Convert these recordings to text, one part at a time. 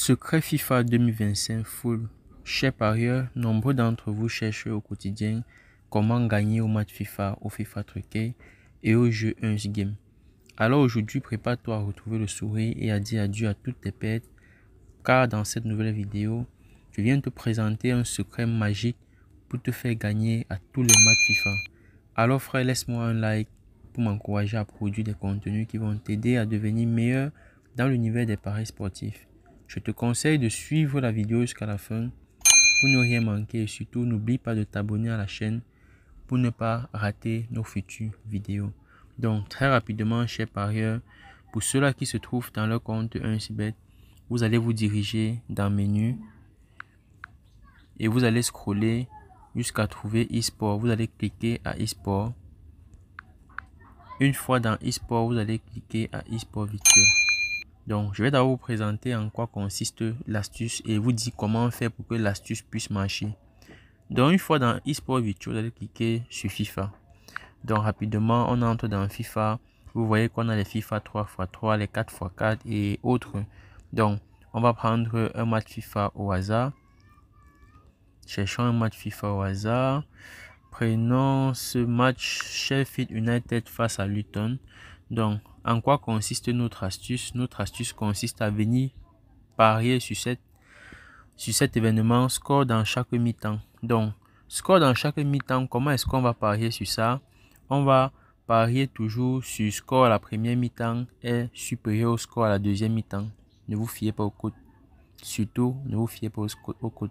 Secret FIFA 2025 full. Chers parieurs, nombreux d'entre vous cherchent au quotidien comment gagner au match FIFA, au FIFA truqué et au jeu 11 Game. Alors aujourd'hui, prépare-toi à retrouver le sourire et à dire adieu à toutes tes pertes, car dans cette nouvelle vidéo, je viens te présenter un secret magique pour te faire gagner à tous les matchs FIFA. Alors frère, laisse-moi un like pour m'encourager à produire des contenus qui vont t'aider à devenir meilleur dans l'univers des paris sportifs. Je te conseille de suivre la vidéo jusqu'à la fin pour ne rien manquer et surtout n'oublie pas de t'abonner à la chaîne pour ne pas rater nos futures vidéos. Donc très rapidement, chers parieurs, pour ceux-là qui se trouvent dans leur compte 1xBet, vous allez vous diriger dans menu et vous allez scroller jusqu'à trouver eSport. Vous allez cliquer à eSport. Une fois dans eSport, vous allez cliquer à eSport virtuel. Donc, je vais d'abord vous présenter en quoi consiste l'astuce et vous dire comment faire pour que l'astuce puisse marcher. Donc, une fois dans eSport virtuel, vous allez cliquer sur FIFA. Donc, rapidement, on entre dans FIFA. Vous voyez qu'on a les FIFA 3x3, les 4x4 et autres. Donc, on va prendre un match FIFA au hasard. Cherchons un match FIFA au hasard. Prenons ce match Sheffield United face à Luton. Donc, en quoi consiste notre astuce? Notre astuce consiste à venir parier sur cet événement, score dans chaque mi-temps. Donc, score dans chaque mi-temps, comment est-ce qu'on va parier sur ça? On va parier toujours sur score à la première mi-temps est supérieur au score à la deuxième mi-temps. Ne vous fiez pas au code. Surtout, ne vous fiez pas au code.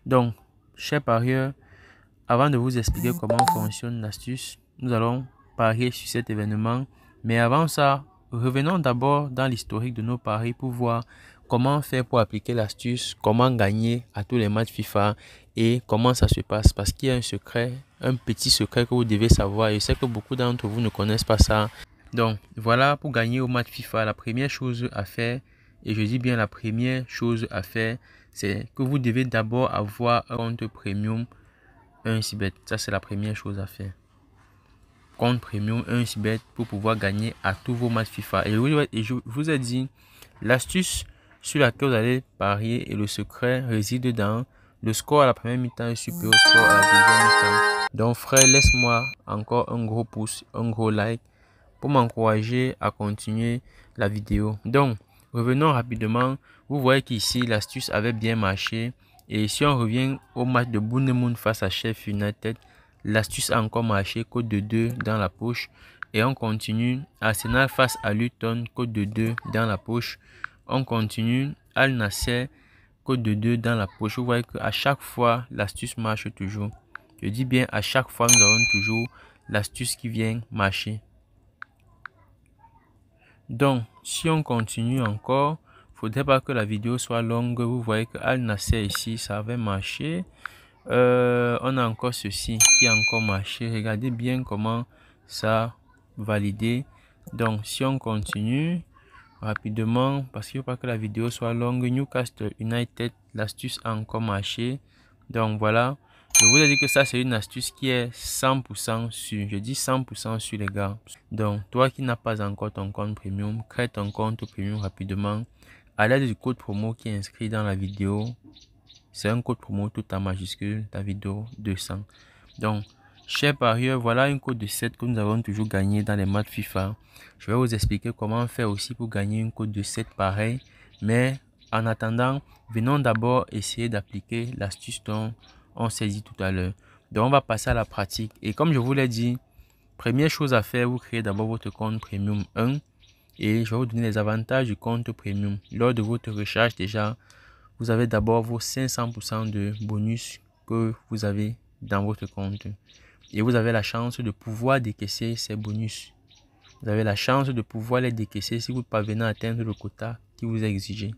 Donc, chers parieurs, avant de vous expliquer comment fonctionne l'astuce, nous allons parier sur cet événement. Mais avant ça, revenons d'abord dans l'historique de nos paris pour voir comment faire pour appliquer l'astuce, comment gagner à tous les matchs FIFA et comment ça se passe. Parce qu'il y a un secret, un petit secret que vous devez savoir. Et je sais que beaucoup d'entre vous ne connaissent pas ça. Donc voilà, pour gagner au match FIFA, la première chose à faire, et je dis bien la première chose à faire, c'est que vous devez d'abord avoir un compte premium 1xBet. Ça, c'est la première chose à faire. Compte premium 1xBet pour pouvoir gagner à tous vos matchs FIFA. Et je vous ai dit, l'astuce sur laquelle vous allez parier et le secret réside dans le score à la première mi-temps est supérieur au score à la deuxième mi-temps. Donc frère, laisse-moi encore un gros pouce, un gros like pour m'encourager à continuer la vidéo. Donc, revenons rapidement. Vous voyez qu'ici, l'astuce avait bien marché. Et si on revient au match de Bournemouth face à Sheffield United, l'astuce a encore marché, code de 2 dans la poche. Et on continue. Arsenal face à Luton, code de 2 dans la poche. On continue. Al Nassr, code de 2 dans la poche. Vous voyez qu'à chaque fois, l'astuce marche toujours. Je dis bien à chaque fois, nous avons toujours l'astuce qui vient marcher. Donc, si on continue encore, faudrait pas que la vidéo soit longue. Vous voyez que Al Nassr ici, ça avait marché. On a encore ceci qui a encore marché. Regardez bien comment ça a validé. Donc, si on continue rapidement, parce qu'il ne faut pas que la vidéo soit longue, Newcastle United, l'astuce a encore marché. Donc, voilà. Je vous ai dit que ça, c'est une astuce qui est 100% sûre. Je dis 100% sûre, les gars. Donc, toi qui n'as pas encore ton compte premium, crée ton compte premium rapidement. À l'aide du code promo qui est inscrit dans la vidéo. C'est un code promo tout en majuscule, la vidéo 200. Donc, chers parieurs, voilà un code de 7 que nous avons toujours gagné dans les matchs FIFA. Je vais vous expliquer comment faire aussi pour gagner une code de 7 pareil. Mais en attendant, venons d'abord essayer d'appliquer l'astuce dont on s'est dit tout à l'heure. Donc, on va passer à la pratique. Et comme je vous l'ai dit, première chose à faire, vous créez d'abord votre compte Premium 1. Et je vais vous donner les avantages du compte Premium. Lors de votre recharge, déjà, vous avez d'abord vos 500% de bonus que vous avez dans votre compte. Et vous avez la chance de pouvoir décaisser ces bonus. Vous avez la chance de pouvoir les décaisser si vous parvenez à atteindre le quota qui vous est exigé.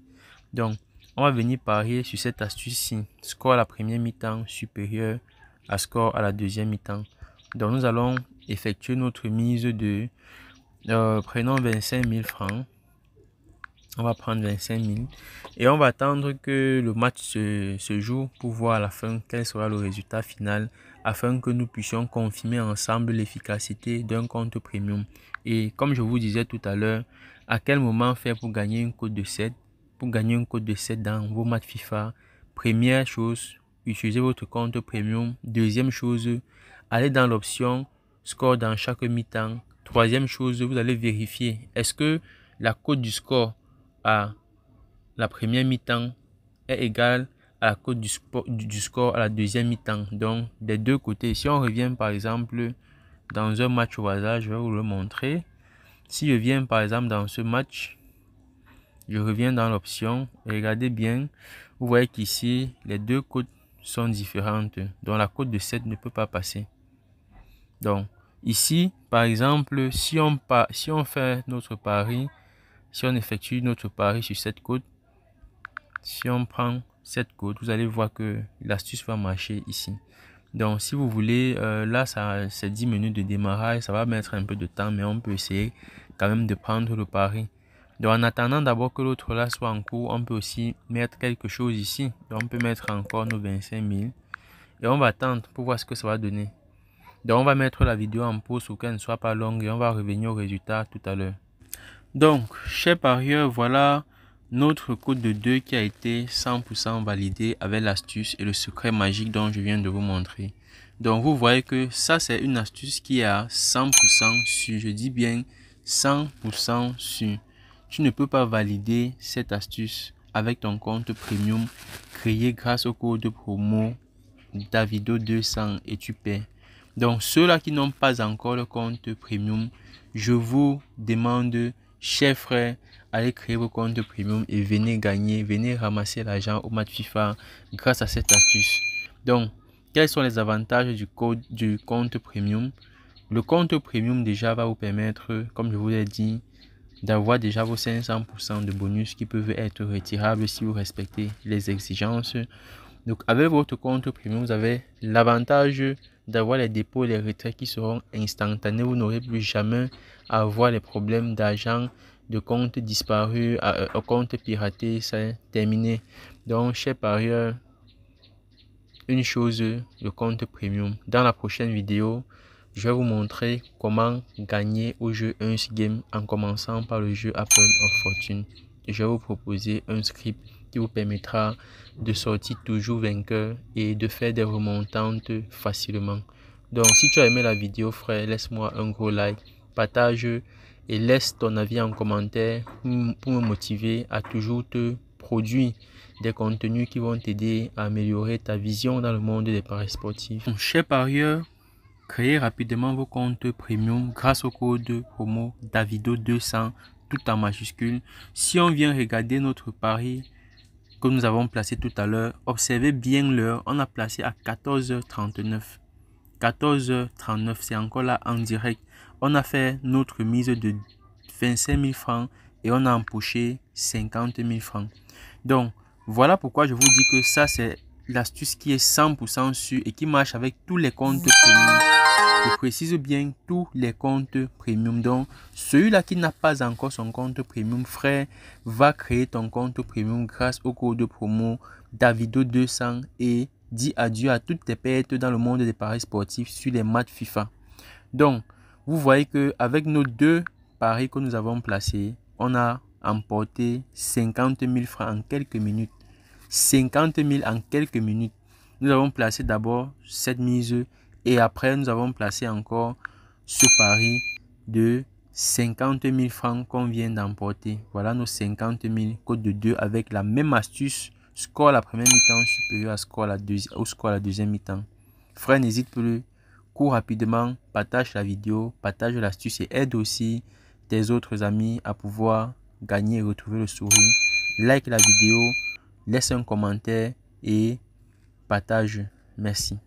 Donc, on va venir parier sur cette astuce-ci. Score à la première mi-temps supérieur à score à la deuxième mi-temps. Donc, nous allons effectuer notre mise de... prenons 25 000 francs. On va prendre 25 000. Et on va attendre que le match se joue pour voir à la fin quel sera le résultat final. Afin que nous puissions confirmer ensemble l'efficacité d'un compte premium. Et comme je vous disais tout à l'heure, à quel moment faire pour gagner une cote de 7? pour gagner un code de 7 dans vos matchs FIFA. Première chose, utilisez votre compte premium. Deuxième chose, allez dans l'option score dans chaque mi-temps. Troisième chose, vous allez vérifier est-ce que la cote du score à la première mi-temps est égale à la cote du score à la deuxième mi-temps. Donc, des deux côtés. Si on revient par exemple dans un match au hasard, je vais vous le montrer. Si je viens par exemple dans ce match, je reviens dans l'option. Regardez bien, vous voyez qu'ici, les deux cotes sont différentes. Donc, la cote de 7 ne peut pas passer. Donc, ici, par exemple, si on fait notre pari, si on effectue notre pari sur cette cote, si on prend cette cote, vous allez voir que l'astuce va marcher ici. Donc, si vous voulez, là, c'est 10 minutes de démarrage, ça va mettre un peu de temps, mais on peut essayer quand même de prendre le pari. Donc, en attendant d'abord que l'autre là soit en cours, on peut aussi mettre quelque chose ici. Donc, on peut mettre encore nos 25 000 et on va attendre pour voir ce que ça va donner. Donc, on va mettre la vidéo en pause pour qu'elle ne soit pas longue et on va revenir au résultat tout à l'heure. Donc, chers parieurs, voilà notre code de 2 qui a été 100% validé avec l'astuce et le secret magique dont je viens de vous montrer. Donc, vous voyez que ça, c'est une astuce qui est à 100% sûr. Je dis bien 100% sûr. Tu ne peux pas valider cette astuce avec ton compte premium créé grâce au code promo Davido200 et tu paies. Donc, ceux-là qui n'ont pas encore le compte premium, je vous demande, chers frères, allez créer vos comptes premium et venez gagner, venez ramasser l'argent au match FIFA grâce à cette astuce. Donc, quels sont les avantages du compte premium? Le compte premium déjà va vous permettre, comme je vous l'ai dit, d'avoir déjà vos 500% de bonus qui peuvent être retirables si vous respectez les exigences. Donc, avec votre compte premium, vous avez l'avantage d'avoir les dépôts et les retraits qui seront instantanés. Vous n'aurez plus jamais à avoir les problèmes d'argent, de compte disparu, compte piraté, c'est terminé. Donc, chers parieurs, une chose, le compte premium. Dans la prochaine vidéo, je vais vous montrer comment gagner au jeu 1 Game en commençant par le jeu Apple of Fortune. Et je vais vous proposer un script qui vous permettra de sortir toujours vainqueur et de faire des remontantes facilement. Donc, si tu as aimé la vidéo, frère, laisse-moi un gros like, partage et laisse ton avis en commentaire pour me motiver à toujours te produire des contenus qui vont t'aider à améliorer ta vision dans le monde des paris sportifs. Chers parieurs, créez rapidement vos comptes premium grâce au code promo Davido200 tout en majuscule. Si on vient regarder notre pari que nous avons placé tout à l'heure, observez bien l'heure, on a placé à 14h39. 14h39, c'est encore là en direct. On a fait notre mise de 25 000 francs et on a empoché 50 000 francs. Donc, voilà pourquoi je vous dis que ça, c'est l'astuce qui est 100% sûre et qui marche avec tous les comptes premium. Je précise bien tous les comptes premium. Donc, celui-là qui n'a pas encore son compte premium, frère, va créer ton compte premium grâce au code promo Davido200 et dis adieu à toutes tes pertes dans le monde des paris sportifs sur les matchs FIFA. Donc, vous voyez que avec nos deux paris que nous avons placés, on a emporté 50 000 francs en quelques minutes. 50 000 en quelques minutes. Nous avons placé d'abord cette mise et après nous avons placé encore ce pari de 50 000 francs qu'on vient d'emporter. Voilà nos 50 000 codes de 2 avec la même astuce. Score la première mi-temps supérieur à score la deuxième mi-temps. Frère, n'hésite plus. Cours rapidement, partage la vidéo, partage l'astuce et aide aussi tes autres amis à pouvoir gagner et retrouver le sourire. Like la vidéo, laisse un commentaire et partage. Merci.